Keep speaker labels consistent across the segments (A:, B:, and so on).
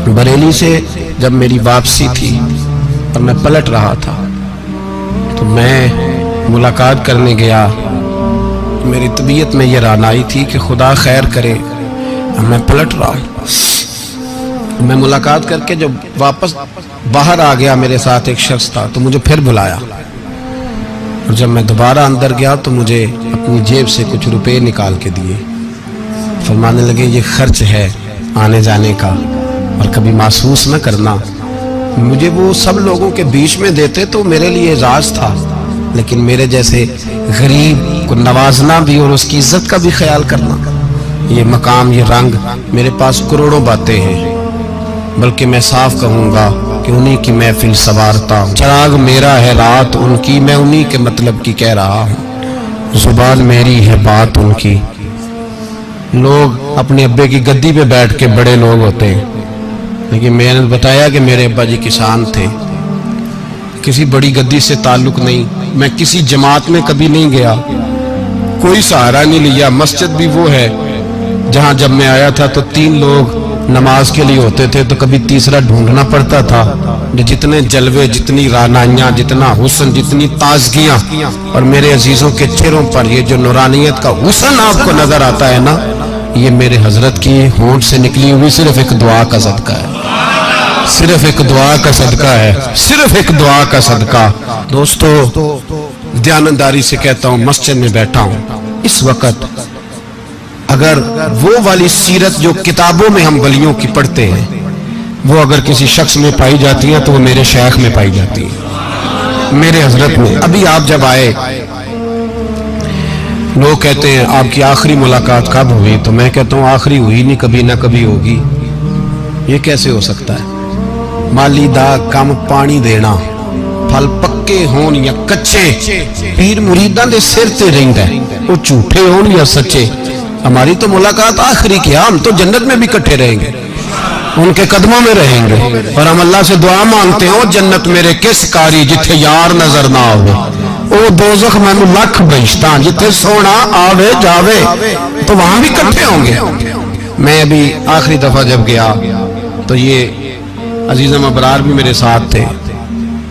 A: बरेली से जब मेरी वापसी थी और मैं पलट रहा था तो मैं मुलाकात करने गया। मेरी तबीयत में ये रानाई थी कि खुदा खैर करे, मैं पलट रहा हूँ। मैं मुलाकात करके जब वापस बाहर आ गया, मेरे साथ एक शख्स था तो मुझे फिर बुलाया, और जब मैं दोबारा अंदर गया तो मुझे अपनी जेब से कुछ रुपए निकाल के दिए। फरमाने लगे ये खर्च है आने जाने का, और कभी महसूस न करना। मुझे वो सब लोगों के बीच में देते तो मेरे लिए राज था, लेकिन मेरे जैसे गरीब को नवाजना भी और उसकी इज्जत का भी ख्याल करना, ये मकाम, ये रंग, मेरे पास करोड़ों बातें हैं, बल्कि मैं साफ कहूँगा कि उन्हीं की महफिल सवारता हूँ। चिराग मेरा है रात उनकी, मैं उन्हीं के मतलब की कह रहा हूँ। जुबान मेरी है बात उनकी। लोग अपने अब्बे की गद्दी पे बैठ के बड़े लोग होते हैं, लेकिन मैंने बताया कि मेरे अब्बा जी किसान थे, किसी बड़ी गद्दी से ताल्लुक नहीं। मैं किसी जमात में कभी नहीं गया, कोई सहारा नहीं लिया। मस्जिद भी वो है जहां जब मैं आया था तो 3 लोग नमाज के लिए होते थे, तो कभी तीसरा ढूंढना पड़ता था। जितने जलवे, जितनी रानाइयां, जितना हुस्न, जितनी ताजगियां, और मेरे अजीजों के चेहरों पर ये जो नूरानियत का हुस्न आपको नजर आता है ना, ये मेरे हजरत की होंठ से निकली हुई सिर्फ एक दुआ का सदका है, सिर्फ एक दुआ का सदका है, सिर्फ एक दुआ का सदका। दोस्तों, ध्यानदारी से कहता हूं, मस्जिद में बैठा हूं इस वक्त, अगर वो वाली सीरत जो किताबों में हम वलियों की पढ़ते हैं, वो अगर किसी शख्स में पाई जाती है तो वो मेरे शेख में पाई जाती है, मेरे हजरत में। अभी आप जब आए, लोग कहते हैं आपकी आखिरी मुलाकात कब हुई, तो मैं कहता हूँ आखिरी हुई नहीं, कभी ना कभी होगी। ये कैसे हो सकता है? माली दा कम पानी देना, फल पक्के होन या कच्चे, पीर मुरीदां दे सिर ते रहिंदा है, वो झूठे होन या सच्चे। हमारी तो मुलाकात आखिरी की, हम तो जन्नत में भी इकट्ठे रहेंगे, उनके कदमों में रहेंगे, और हम अल्लाह से दुआ मांगते हैं, ओ जन्नत मेरे किस कारी जिथे यार नजर ना आवे, ओ दोज़ख मैनू लख बहिश्ता जिथे सोना आवे जावे, तो वहां भी इकट्ठे होंगे। मैं अभी आखिरी दफा जब गया तो ये अजीज़म अबरार भी मेरे साथ थे।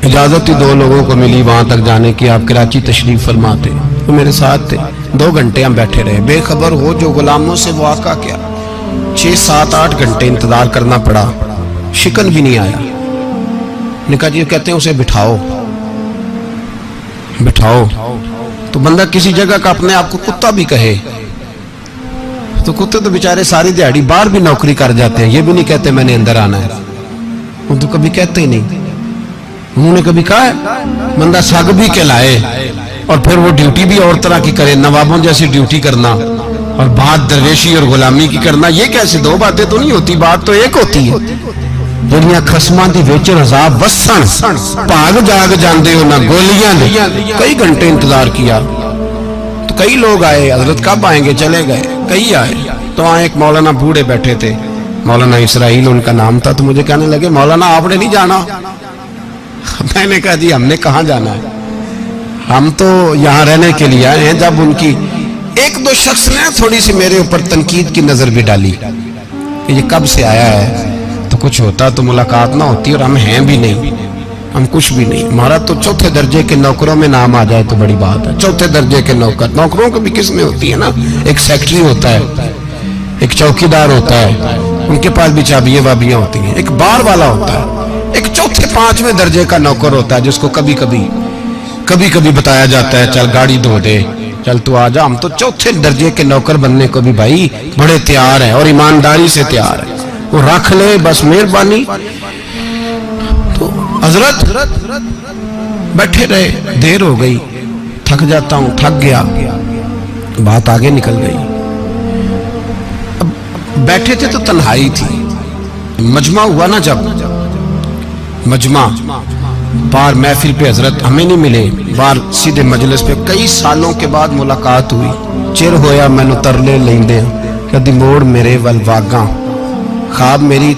A: इजाजत ही 2 लोगों को मिली वहां तक जाने की, आप कराची तशरीफ फरमाते, वो मेरे साथ थे। 2 घंटे हम बैठे रहे, बेखबर हो जो गुलामों से वाक़ा क्या। 6, 7, 8 घंटे इंतजार करना पड़ा, शिकन भी नहीं आया। निका जी कहते हैं उसे बिठाओ बिठाओ, तो बंदा किसी जगह का अपने आप को कुत्ता भी कहे, तो कुत्ते तो बेचारे सारी दिहाड़ी बाहर भी नौकरी कर जाते हैं, ये भी नहीं कहते मैंने अंदर आना है, वो तो कभी कहते ही नहीं। उन्होंने कभी कहा है बंदा सग भी कहलाए और फिर वो ड्यूटी भी और तरह की करे, नवाबों जैसी ड्यूटी करना और बात दरवेशी और गुलामी की करना, ये कैसे 2 बातें तो नहीं होती, बात तो एक होती है। दुनिया खसमां दी विच रज़ा वसन भाग जाग जाते हो ना गोलियां ने। कई घंटे इंतजार किया तो कई लोग आए, हजरत कब आएंगे, चले गए। कई आए तो वहां एक मौलाना बूढ़े बैठे थे, मौलाना इसराइल उनका नाम था, तो मुझे कहने लगे मौलाना आपने नहीं जाना। मैंने कहा जी हमने कहाँ जाना है, हम तो यहाँ रहने के लिए आए हैं। जब उनकी 1-2 शख्स ने थोड़ी सी मेरे ऊपर तनकीद की नजर भी डाली कि ये कब से आया है, तो कुछ होता तो मुलाकात ना होती, और हम हैं भी नहीं, हम कुछ भी नहीं। हमारा तो 4थे दर्जे के नौकरों में नाम आ जाए तो बड़ी बात है। 4थे दर्जे के नौकर, नौकरों को भी किस में होती है ना, एक सेक्रेटरी होता है, एक चौकीदार होता है, उनके पास भी चाबियां वाबियां होती हैं, एक बार वाला होता है, एक 4थे 5वें दर्जे का नौकर होता है जिसको कभी कभी बताया जाता है चल गाड़ी धो दे, चल तू आ जा। हम तो 4थे दर्जे के नौकर बनने को भी भाई बड़े तैयार है और ईमानदारी से तैयार है, वो रख ले बस मेहरबानी। तो हजरत बैठे रहे, देर हो गई, थक जाता हूं, थक गया, बात आगे निकल गई। अब बैठे थे तो तन्हाई थी, मजमा हुआ ना, जब मजमा बार महफिल पे हजरत हमें नहीं मिले, बार सीधे मजलिस पे कई सालों के बाद मुलाकात हुई। चिर होया मैनू तरले लेंदे कदी मोड़ मेरे वल वागा, ख्वाब मेरी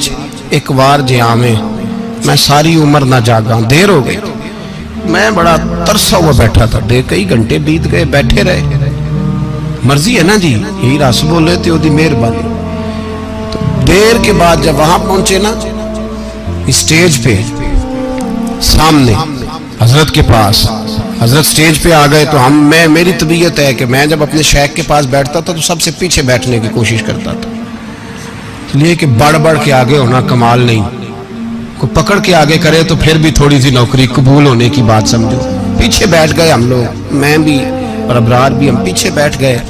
A: एक बार जे आवे मैं सारी उम्र ना जागा। देर हो गई, मैं बड़ा तरसा हुआ बैठा था, कई घंटे बीत गए, बैठे रहे। मर्जी है ना जी, यही रस बोले तो ओदी मेहरबानी। तो देर के बाद जब वहां पहुंचे ना, स्टेज पे सामने हजरत के पास, हजरत स्टेज पे आ गए तो मेरी तबीयत है कि मैं जब अपने शेख के पास बैठता था तो सबसे पीछे बैठने की कोशिश करता था, इसलिए कि बढ़ बढ़ के आगे होना कमाल नहीं। कोई पकड़ के आगे करे तो फिर भी थोड़ी सी नौकरी कबूल होने की बात समझो। पीछे बैठ गए हम लोग, मैं भी और अबरार भी, हम पीछे बैठ गए।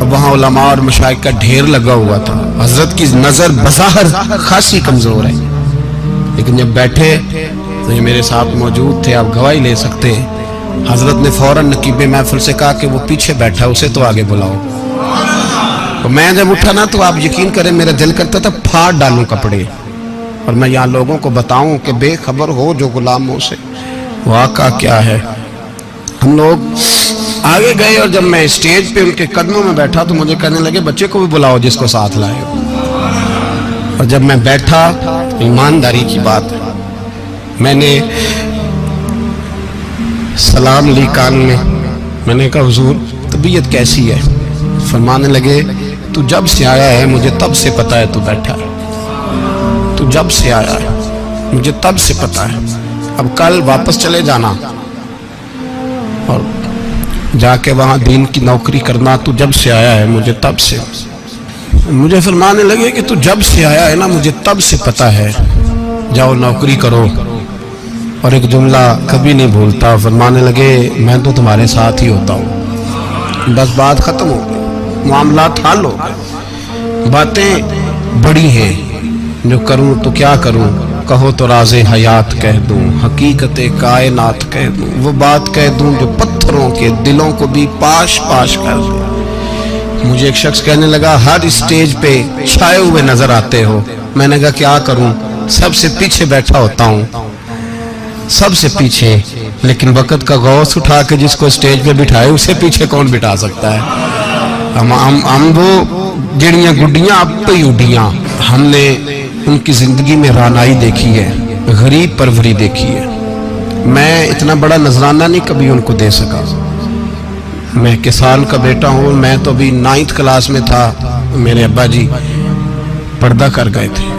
A: वहां उलमा और मशाइख का ढेर लगा हुआ था। हजरत की नजर बज़ाहिर खासी कमजोर है, लेकिन जब बैठे तो ये मेरे साथ मौजूद थे, आप गवाही ले सकते हैं। हजरत ने फौरन नकीब महफिल से कहा कि वो पीछे बैठा, उसे तो आगे बुलाओ। तो मैं जब उठा ना तो आप यकीन करें मेरा दिल करता था फाड़ डालूं कपड़े और मैं यहाँ लोगों को बताऊं कि बेखबर हो जो गुलामों से वाक़ा क्या है। हम लोग आगे गए और जब मैं स्टेज पे उनके कदमों में बैठा तो मुझे कहने लगे बच्चे को भी बुलाओ जिसको साथ लाए हो। और जब मैं बैठा, ईमानदारी की बात, मैंने सलाम ली कान में। मैंने कहा हुजूर तबीयत कैसी है? फरमाने लगे तू जब से आया है मुझे तब से पता है तू बैठा है, तू जब से आया है मुझे तब से पता है। अब कल वापस चले जाना और जाके वहां दीन की नौकरी करना, तू जब से आया है मुझे तब से। मुझे फरमाने लगे कि तू जब से आया है ना मुझे तब से पता है, जाओ नौकरी करो। और एक जुमला कभी नहीं भूलता, फरमाने लगे मैं तो तुम्हारे साथ ही होता हूँ। बस बात खत्म हो गई, मामलात हल हो गए। बातें बड़ी हैं, जो करूँ तो क्या करूँ, कहो तो राज़े हयात कह दूँ, हकीकत कायनात कह दूँ, वो बात कह दूँ जो पत्थरों के दिलों को भी पाश पाश कर दे। मुझे एक शख्स कहने लगा हर स्टेज पे छाए हुए नजर आते हो। मैंने कहा क्या करूँ, सबसे पीछे बैठा होता हूँ, सबसे पीछे। लेकिन वक़्त का गौस उठा के जिसको स्टेज पे बिठाए उसे पीछे कौन बिठा सकता है। हम वो जड़ियाँ गुड्डियाँ अब तो ही उड्डियाँ। हमने उनकी जिंदगी में रानाई देखी है, गरीब परवरी देखी है। मैं इतना बड़ा नजराना नहीं कभी उनको दे सका। मैं किसान का बेटा हूँ, मैं तो अभी 9th क्लास में था, मेरे अब्बा जी पर्दा कर गए थे।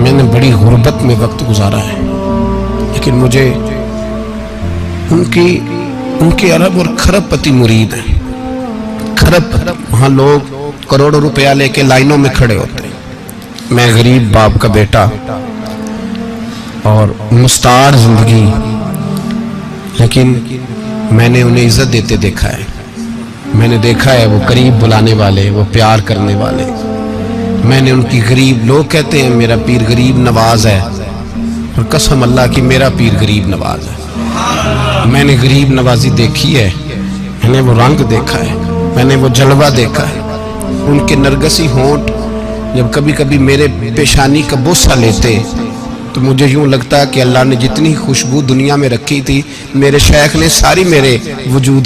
A: मैंने बड़ी गुर्बत में वक्त गुजारा है, लेकिन मुझे उनके अरब और खरब पति मुरीद हैं। खरब, वहाँ लोग करोड़ों रुपया लेके लाइनों में खड़े होते हैं। मैं गरीब बाप का बेटा और मुस्तार जिंदगी, लेकिन मैंने उन्हें इज्जत देते देखा है। मैंने देखा है वो करीब बुलाने वाले, वो प्यार करने वाले। मैंने उनकी गरीब, लोग कहते हैं मेरा पीर गरीब नवाज है, और कसम अल्लाह की मेरा पीर गरीब नवाज है। मैंने गरीब नवाजी देखी है, मैंने वो रंग देखा है, मैंने वो जलवा देखा है। उनके नरगसी होंठ जब कभी कभी मेरे पेशानी का बोसा लेते तो मुझे यूं लगता कि अल्लाह ने जितनी खुशबू दुनिया में रखी थी मेरे शेख ने सारी मेरे वजूद